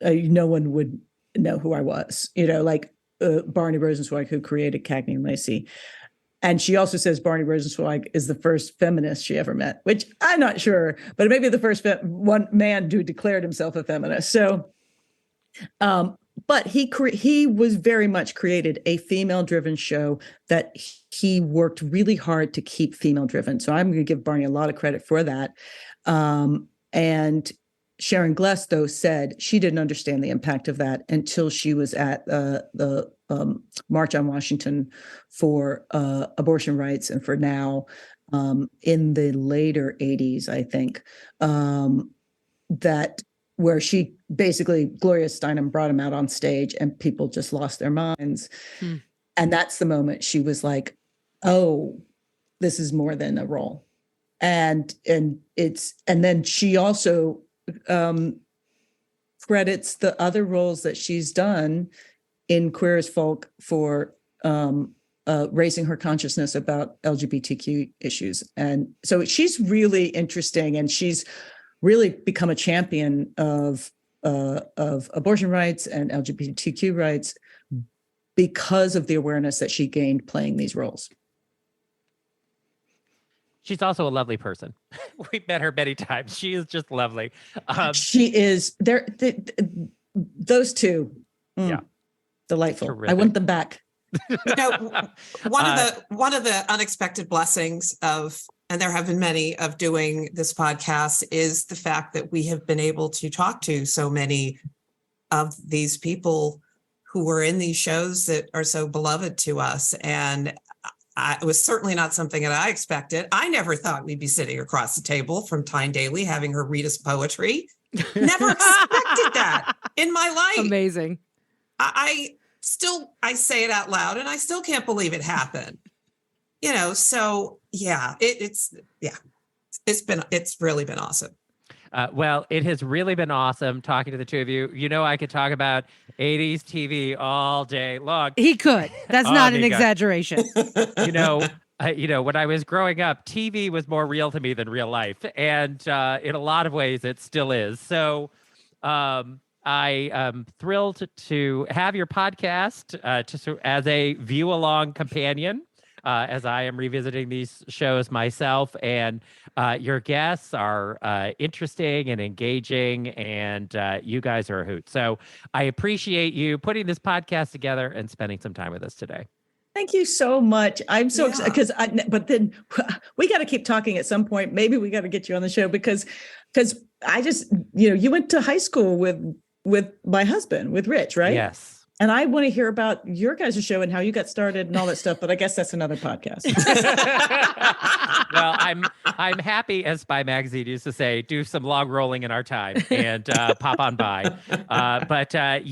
No one would know who I was. Like Barney Rosenzweig, who created Cagney and Lacey. And she also says Barney Rosenzweig is the first feminist she ever met, which I'm not sure, but maybe the first one man who declared himself a feminist. So, but he was very much created a female-driven show that he worked really hard to keep female-driven. So I'm going to give Barney a lot of credit for that. And Sharon Gless, though, said she didn't understand the impact of that until she was at the March on Washington for abortion rights, and for now, in the later 80s, I think, that where she basically, Gloria Steinem brought him out on stage and people just lost their minds. And that's the moment she was like, oh, this is more than a role. And then she also credits the other roles that she's done in Queer as Folk for raising her consciousness about LGBTQ issues. And so she's really interesting, and she's really become a champion of abortion rights and LGBTQ rights because of the awareness that she gained playing these roles. She's also a lovely person. We've met her many times. She is just lovely. She is there. Those two, yeah, delightful. Terrific. I want them back. One of the unexpected blessings of, and there have been many, of doing this podcast is the fact that we have been able to talk to so many of these people who were in these shows that are so beloved to us. And it was certainly not something that I expected. I never thought we'd be sitting across the table from Tyne Daly, having her read us poetry. Never expected that in my life. Amazing. I say it out loud, and I still can't believe it happened. So yeah, it's really been awesome. Well, it has really been awesome talking to the two of you. I could talk about 80s TV all day long. He could. That's not an exaggeration. When I was growing up, TV was more real to me than real life. And in a lot of ways, it still is. So I am thrilled to have your podcast as a view-along companion as I am revisiting these shows myself. And your guests are interesting and engaging, and you guys are a hoot. So I appreciate you putting this podcast together and spending some time with us today. Thank you so much. I'm so excited but then we got to keep talking at some point. Maybe we got to get you on the show because I just, you went to high school with my husband, with Rich, right? Yes. And I want to hear about your guys' show and how you got started and all that stuff. But I guess that's another podcast. Well, I'm happy, as Spy Magazine used to say, do some log rolling in our time and pop on by. But